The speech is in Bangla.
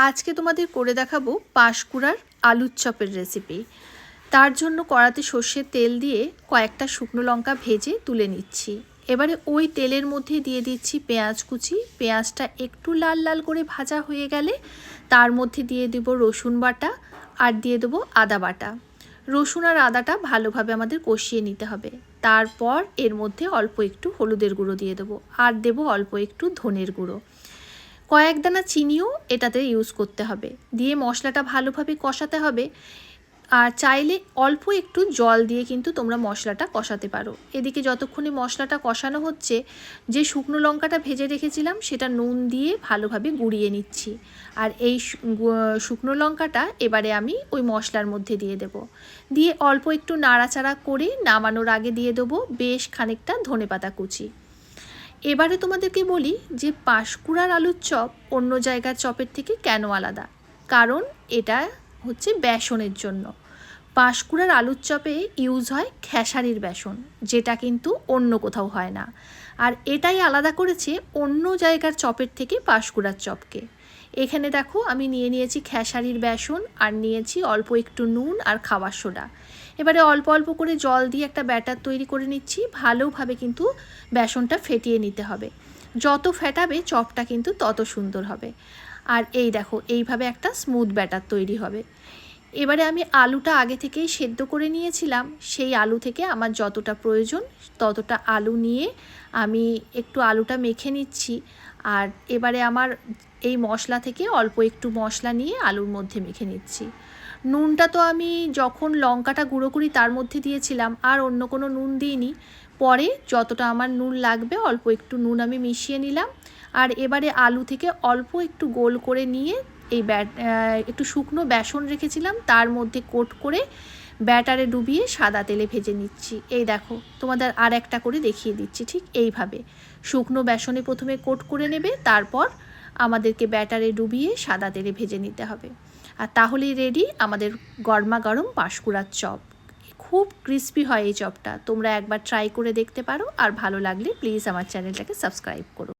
আজকে তোমাদের করে দেখাবো পাঁশকুড়ার আলুর চপের রেসিপি। তার জন্য কড়াতে সর্ষের তেল দিয়ে কয়েকটা শুকনো লঙ্কা ভেজে তুলে নিচ্ছি। এবারে ওই তেলের মধ্যে দিয়ে দিচ্ছি পেঁয়াজ কুচি। পেঁয়াজটা একটু লাল লাল করে ভাজা হয়ে গেলে তার মধ্যে দিয়ে দেব রসুন বাটা আর দিয়ে দেবো আদা বাটা। রসুন আর আদাটা ভালোভাবে আমাদের কষিয়ে নিতে হবে। তারপর এর মধ্যে অল্প একটু হলুদের গুঁড়ো দিয়ে দেবো আর দেবো অল্প একটু ধনের গুঁড়ো। কয়েক দানা চিনিও এটাতে ইউজ করতে হবে। দিয়ে মশলাটা ভালোভাবে কষাতে হবে। আর চাইলে অল্প একটু জল দিয়ে কিন্তু তোমরা মশলাটা কষাতে পারো। এদিকে যতক্ষণে মশলাটা কষানো হচ্ছে, যে শুকনো লঙ্কাটা ভেজে রেখেছিলাম সেটা নুন দিয়ে ভালোভাবে গুঁড়িয়ে নিচ্ছি। আর এই শুকনো লঙ্কাটা এবারে আমি ওই মশলার মধ্যে দিয়ে দেব। দিয়ে অল্প একটু নাড়াচাড়া করে নামানোর আগে দিয়ে দেবো বেশ খানিকটা ধনেপাতা কুচি। এবারে তোমাদেরকে বলি যে পাঁশকুড়ার আলুর চপ অন্য জায়গার চপের থেকে কেন আলাদা। কারণ এটা হচ্ছে বেসনের জন্য। পাঁশকুড়ার আলুর চপে ইউজ হয় খেসারির বেসন, যেটা কিন্তু অন্য কোথাও হয় না। আর এটাই আলাদা করেছে অন্য জায়গার চপের থেকে পাঁশকুড়ার চপকে। এখানে দেখো আমি নিয়েছি খেসারির বেসন আর নিয়েছি অল্প একটু নুন আর খাবার সোডা। এবারে অল্প অল্প করে জল দিয়ে একটা ব্যাটার তৈরি করে নিচ্ছি। ভালোভাবে কিন্তু বেসনটা ফেটিয়ে নিতে হবে। যত ফেটাবে চপটা কিন্তু তত সুন্দর হবে। আর এই দেখো এইভাবে একটা স্মুথ ব্যাটার তৈরি হবে। এবারে আমি আলুটা আগে থেকেই সেদ্ধ করে নিয়েছিলাম। সেই আলু থেকে আমার যতটা প্রয়োজন ততটা আলু নিয়ে আমি একটু আলুটা মেখে নিচ্ছি। আর এবারে আমার এই মশলা থেকে অল্প একটু মশলা নিয়ে আলুর মধ্যে মেখে নিচ্ছি। নুনটা তো আমি যখন লঙ্কাটা গুঁড়ো করি তার মধ্যে দিয়েছিলাম, আর অন্য কোনো নুন দিইনি। পরে যতটা আমার নুন লাগবে অল্প একটু নুন আমি মিশিয়ে নিলাম। আর এবারে আলু থেকে অল্প একটু গোল করে নিয়ে এই একটু শুকনো বেসন রেখেছিলাম তার মধ্যে কোট করে ব্যাটারে ডুবিয়ে সাদা তেলে ভেজে নিচ্ছি। এই দেখো তোমাদের আর একটা করে দেখিয়ে দিচ্ছি। ঠিক এইভাবে শুকনো বেসনে প্রথমে কোট করে নেবে, তারপর আমাদেরকে ব্যাটারে ডুবিয়ে সাদা তেলে ভেজে নিতে হবে। আর তাহলেই রেডি আমাদের গরমা গরম পাঁশকুড়ার চপ। খুব ক্রিস্পি হয় এই চপটা। তোমরা একবার ট্রাই করে দেখতে পারো। আর ভালো লাগলে প্লিজ আমার চ্যানেলটাকে সাবস্ক্রাইব করো।